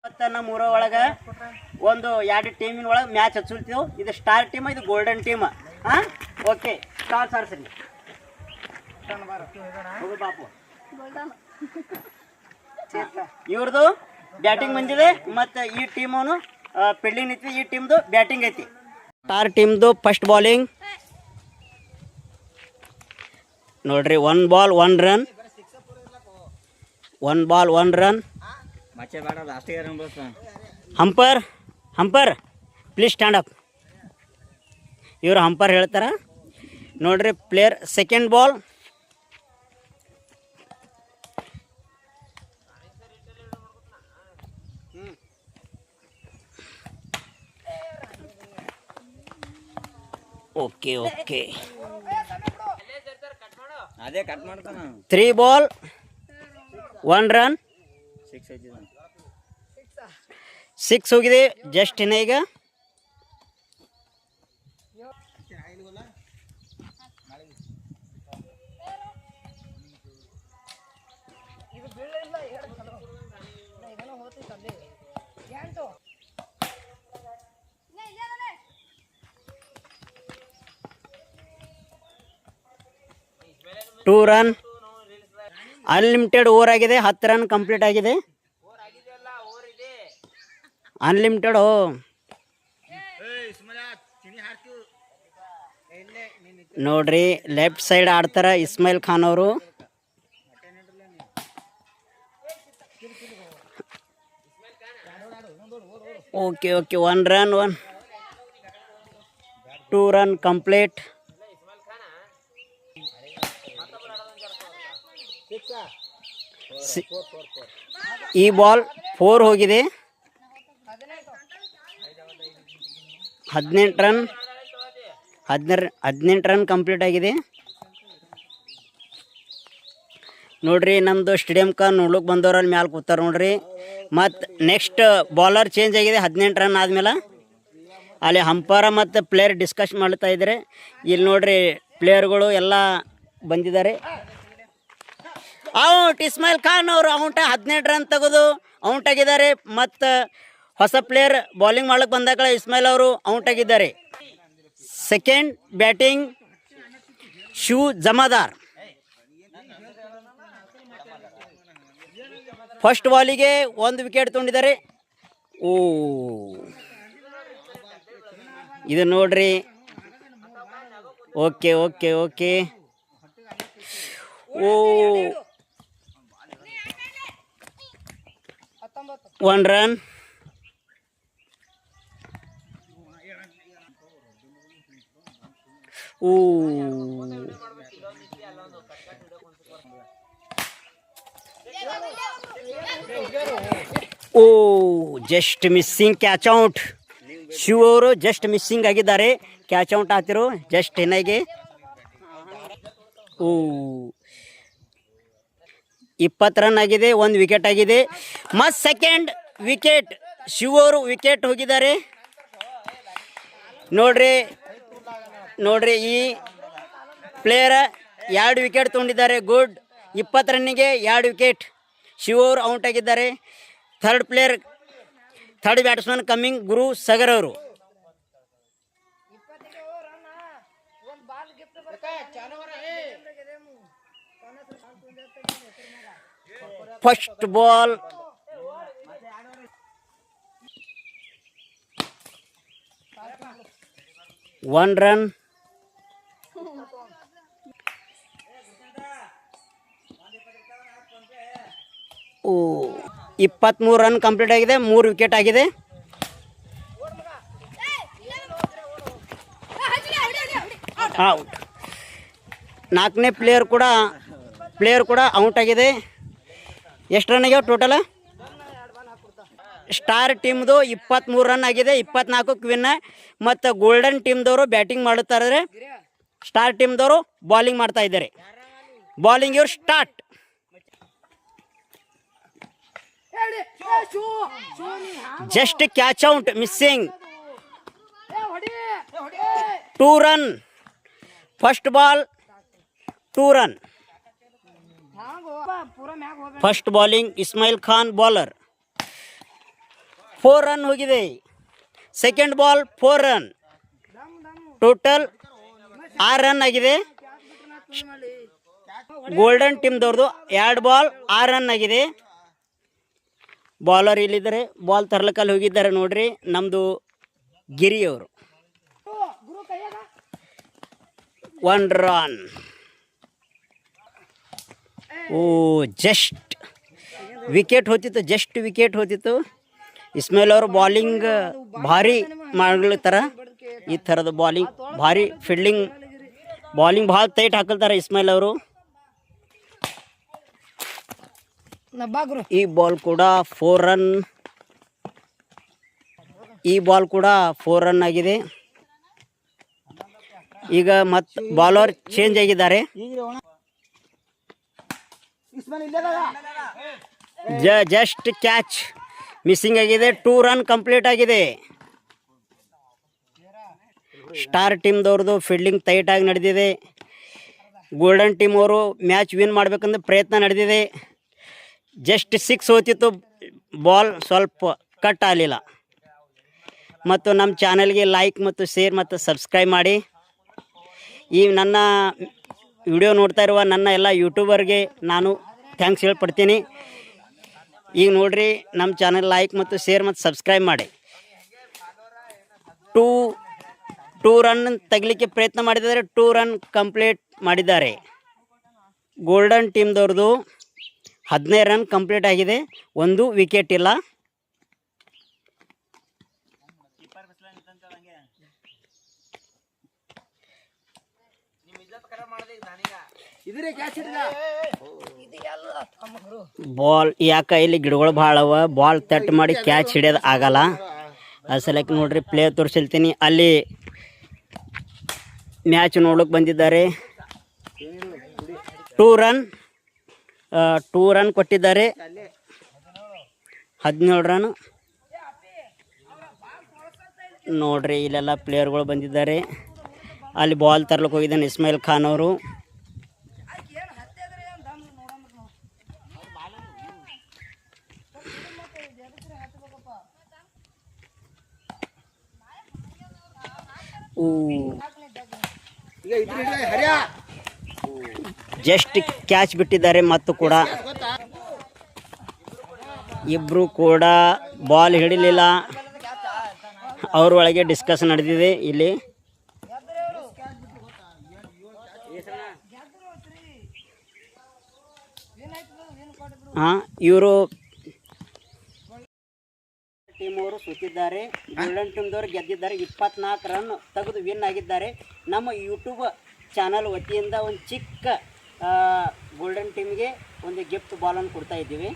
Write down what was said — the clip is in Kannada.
ಇವತ್ತು ನಮ್ಮ ಊರ ಒಳಗೆ ಒಂದು ಎರಡು ಟೀಮಿನ ಒಳಗೆ ಮ್ಯಾಚ್ ಹಚ್ಚುಲ್ತೀವಿ. ಇದು ಸ್ಟಾರ್ ಟೀಮ್, ಇದು ಗೋಲ್ಡನ್ ಟೀಮ್. ಹಾಂ, ಓಕೆ, ಸ್ಟಾರ್ ಸಾರ್ಸ್ರಿ ಬಾಪು. ಇವ್ರದ್ದು ಬ್ಯಾಟಿಂಗ್ ಬಂದಿದೆ ಮತ್ತು ಈ ಟೀಮನು ಫೀಲ್ಡಿಂಗ್ ನಿಂತಿ. ಈ ಟೀಮ್ದು ಬ್ಯಾಟಿಂಗ್ ಐತಿ. ಸ್ಟಾರ್ ಟೀಮ್ದು ಫಸ್ಟ್ ಬಾಲಿಂಗ್ ನೋಡ್ರಿ. 1 ball 1 run, 1 ball 1 run. Umpire please stand up. ಇವರು ಹಂಪರ್ ಹೇಳ್ತಾರ ನೋಡ್ರಿ. Player second ball, okay okay. 3 ball 1 run, 6 ಹೋಗಿದೆ ಜಸ್ಟ್ ಇನ್ನ. ಈಗ ಟೂ ರನ್. ಅನ್ಲಿಮಿಟೆಡ್ ಓವರ್ ಆಗಿದೆ. 10 ರನ್ ಕಂಪ್ಲೀಟ್ ಆಗಿದೆ. ಅನ್ಲಿಮಿಟೆಡ್. ನೋಡ್ರಿ, ಲೆಫ್ಟ್ ಸೈಡ್ ಆಡ್ತಾರ ಇಸ್ಮಾಯಿಲ್ ಖಾನ್ ಅವರು. Okay okay. 1 run, 2 run complete. ಈ ಬಾಲ್ 4 ಹೋಗಿದೆ. 18 ರನ್, 18 ರನ್ ಕಂಪ್ಲೀಟ್ ಆಗಿದೆ. ನೋಡ್ರಿ, ನಮ್ಮದು ಸ್ಟೇಡಿಯಮ್ಗೆ ನೋಡ್ಲಿಕ್ಕೆ ಬಂದವ್ರಲ್ಲಿ ಮ್ಯಾಲೆ ಕೂತಾರ ನೋಡ್ರಿ. ಮತ್ತು ನೆಕ್ಸ್ಟ್ ಬಾಲರ್ ಚೇಂಜ್ ಆಗಿದೆ 18 ರನ್ ಆದಮೇಲೆ. ಅಲ್ಲಿ ಹಂಪರ ಮತ್ತು ಪ್ಲೇಯರ್ ಡಿಸ್ಕಸ್ ಮಾಡ್ತಾ ಇದ್ದಾರೆ. ಇಲ್ಲಿ ನೋಡ್ರಿ, ಪ್ಲೇಯರ್ಗಳು ಎಲ್ಲ ಬಂದಿದ್ದಾರೆ. ಔಟ್ ಇಸ್ಮಾಯಿಲ್ ಖಾನ್ ಅವರು ಔಟ. 18 ರನ್ ತೆಗೆದು ಔಟ್ ಆಗಿದ್ದಾರೆ. ಮತ್ತು ಹೊಸ ಪ್ಲೇಯರ್ ಬೌಲಿಂಗ್ ಮಾಡಕ್ಕೆ ಬಂದಾಗ ಇಸ್ಮಾಯಿಲ್ ಅವರು ಔಟ್ ಆಗಿದ್ದಾರೆ. Second batting Shiva Jamadar. First ಬಾಲಿಗೆ 1 ವಿಕೆಟ್ ತೊಗೊಂಡಿದ್ದಾರೆ. ಓ, ಇದು ನೋಡ್ರಿ. Okay okay okay. Oh, 1 run. ಓ, just missing catch out. Shiva ಅವರು ಜಸ್ಟ್ ಮಿಸ್ಸಿಂಗ್ ಆಗಿದ್ದಾರೆ. ಕ್ಯಾಚ್ ಔಟ್ ಆಗ್ತಿರೋ ಜಸ್ಟ್ ಏನಾಗಿ. ಓ, 20 ರನ್ ಆಗಿದೆ. 1 ವಿಕೆಟ್ ಆಗಿದೆ. ಮತ್ತು ಸೆಕೆಂಡ್ ವಿಕೆಟ್ ಶಿವ ಅವರು ವಿಕೆಟ್ ಹೋಗಿದ್ದಾರೆ. ನೋಡ್ರಿ ನೋಡ್ರಿ, ಈ ಪ್ಲೇಯರ್ 2 ವಿಕೆಟ್ ತೊಗೊಂಡಿದ್ದಾರೆ. ಗುಡ್. 20 ರನ್ನಿಗೆ 2 ವಿಕೆಟ್. ಶಿವ ಅವರು ಔಟ್ ಆಗಿದ್ದಾರೆ. Third player, third batsman coming Guru Sagar ಅವರು. First ball 1 run. Oh, 23 run complete ಆಗಿದೆ. 3 ವಿಕೆಟ್ ಆಗಿದೆ. ಔಟ್. 4ನೇ ಪ್ಲೇಯರ್ ಕೂಡ ಔಟ್ ಆಗಿದೆ. ಎಷ್ಟು ರನ್ ಆಗ್ಯಾವ ಟೋಟಲ್? ಸ್ಟಾರ್ ಟೀಮ್ದು 23 ರನ್ ಆಗಿದೆ. 24ಕ್ಕೆ ವಿನ್. ಮತ್ತು ಗೋಲ್ಡನ್ ಟೀಮ್ದವರು ಬ್ಯಾಟಿಂಗ್ ಮಾಡುತ್ತಾರೆ. ಸ್ಟಾರ್ ಟೀಮ್ದವರು ಬಾಲಿಂಗ್ ಮಾಡ್ತಾ ಇದ್ದಾರೆ. ಬಾಲಿಂಗ್ ಇವ್ರು start. Just catch out, missing. 2 run. First ball 2 run. First bowling Ismail Khan bowler. 4 run ಹೋಗಿದೆ. Second ball 4 run, total 6 run ಆಗಿದೆ. ಗೋಲ್ಡನ್ ಟೀಮ್ದವ್ರದ್ದು 2 ಬಾಲ್ 6 ರನ್ ಆಗಿದೆ. ಬಾಲರ್ ಇಲ್ಲಿದ್ದಾರೆ, ಬಾಲ್ ತರ್ಲಕ್ಕಲ್ಲಿ ಹೋಗಿದ್ದಾರೆ ನೋಡ್ರಿ ನಮ್ಮದು ಗಿರಿಯವರು. 1 ರನ್. ಓ ಜಸ್ಟ್ ವಿಕೆಟ್ ಹೋತಿತ್ತು. ಇಸ್ಮೇಲ್ ಅವರು ಬಾಲಿಂಗ್ ಭಾರಿ ಮಾಡ್ಲತ್ತಾರ. ಈ ಥರದ ಬಾಲಿಂಗ್ ಭಾರಿ ಫೀಲ್ಡಿಂಗ್, ಬಾಲಿಂಗ್ ಭಾಳ ಟೈಟ್ ಹಾಕಲ್ತಾರೆ ಇಸ್ಮೇಲ್ ಅವರು. ಈ ಬಾಲ್ ಕೂಡ 4 ರನ್. ಆಗಿದೆ. ಈಗ ಮತ್ತೆ ಬಾಲರ್ ಚೇಂಜ್ ಆಗಿದ್ದಾರೆ. ಜಸ್ಟ್ ಕ್ಯಾಚ್ ಮಿಸ್ಸಿಂಗ್ ಆಗಿದೆ. 2 ರನ್ ಕಂಪ್ಲೀಟ್ ಆಗಿದೆ. ಸ್ಟಾರ್ ಟೀಮ್ದವ್ರದ್ದು ಫೀಲ್ಡಿಂಗ್ ಟೈಟಾಗಿ ನಡೆದಿದೆ. ಗೋಲ್ಡನ್ ಟೀಮ್ ಅವರು ಮ್ಯಾಚ್ ವಿನ್ ಮಾಡಬೇಕಂದ್ರೆ ಪ್ರಯತ್ನ ನಡೆದಿದೆ. ಜಸ್ಟ್ 6 ಹೋಗ್ತಿತ್ತು, ಬಾಲ್ ಸ್ವಲ್ಪ ಕಟ್ ಆಗಲಿಲ್ಲ. ಮತ್ತು ನಮ್ಮ ಚಾನಲ್ಗೆ ಲೈಕ್ ಮತ್ತು ಶೇರ್ ಮತ್ತು ಸಬ್ಸ್ಕ್ರೈಬ್ ಮಾಡಿ. ಈ ನನ್ನ ವಿಡಿಯೋ ನೋಡ್ತಾ ಇರುವ ನನ್ನ ಎಲ್ಲ ಯೂಟ್ಯೂಬರ್ಗೆ ನಾನು ಥ್ಯಾಂಕ್ಸ್ ಹೇಳ್ಪಡ್ತೀನಿ. ಈಗ ನೋಡ್ರಿ ನಮ್ಮ ಚಾನಲ್ ಲೈಕ್ ಮತ್ತು ಶೇರ್ ಮತ್ತು ಸಬ್ಸ್ಕ್ರೈಬ್ ಮಾಡಿ. 2 ರನ್ ತೆಗಲಿಕ್ಕೆ ಪ್ರಯತ್ನ ಮಾಡಿದ್ದಾರೆ. 2 ರನ್ ಕಂಪ್ಲೀಟ್ ಮಾಡಿದ್ದಾರೆ. ಗೋಲ್ಡನ್ ಟೀಮ್ದವ್ರದ್ದು 15 ರನ್ ಕಂಪ್ಲೀಟ್ ಆಗಿದೆ. 1 ವಿಕೆಟ್ ಇಲ್ಲ. ಬಾಲ್ ಯಾಕೆ ಇಲ್ಲಿ ಗಿಡಗಳು ಭಾಳ ಅವ, ಬಾಲ್ ತಟ್ ಮಾಡಿ ಕ್ಯಾಚ್ ಹಿಡಿಯೋದು ಆಗಲ್ಲ. ಅಸಲಕ್ಕೆ ನೋಡ್ರಿ ಪ್ಲೇ ತೋರಿಸಿರ್ತೀನಿ. ಅಲ್ಲಿ ಮ್ಯಾಚ್ ನೋಡೋಕೆ ಬಂದಿದ್ದಾರೆ. 2 ರನ್ ಕೊಟ್ಟಿದ್ದಾರೆ. 17 ರನ್. ನೋಡ್ರಿ ಇಲ್ಲೆಲ್ಲ ಪ್ಲೇಯರ್ಗಳು ಬಂದಿದ್ದಾರೆ. ಅಲ್ಲಿ ಬಾಲ್ ತರ್ಲಿಕ್ಕೆ ಹೋಗಿದ್ದಾನೆ ಇಸ್ಮಾಯಿಲ್ ಖಾನ್ ಅವರು. ಜಸ್ಟ್ ಕ್ಯಾಚ್ ಬಿಟ್ಟಿದ್ದಾರೆ. ಮತ್ತು ಕೂಡ ಇಬ್ಬರು ಕೂಡ ಬಾಲ್ ಹಿಡಿಲಿಲ್ಲ. ಅವ್ರ ಒಳಗೆ ಡಿಸ್ಕಷನ್ ನಡೆದಿದೆ ಇಲ್ಲಿ. ಇವರು ಟೀಮ್ ಅವರು ಸೋತಿದ್ದಾರೆ. ಗೋಲ್ಡನ್ ಟೀಮ್ದವರು ಗೆದ್ದಿದ್ದಾರೆ. 24 ರನ್ ತೆಗೆದು ವಿನ್ ಆಗಿದ್ದಾರೆ. ನಮ್ಮ ಯೂಟ್ಯೂಬ್ ಚಾನಲ್ ವತಿಯಿಂದ ಒಂದು ಚಿಕ್ಕ ಗೋಲ್ಡನ್ ಟೀಮ್ಗೆ ಒಂದು ಗಿಫ್ಟ್ ಬಾಲನ್ನು ಕೊಡ್ತಾ ಇದ್ದೀವಿ.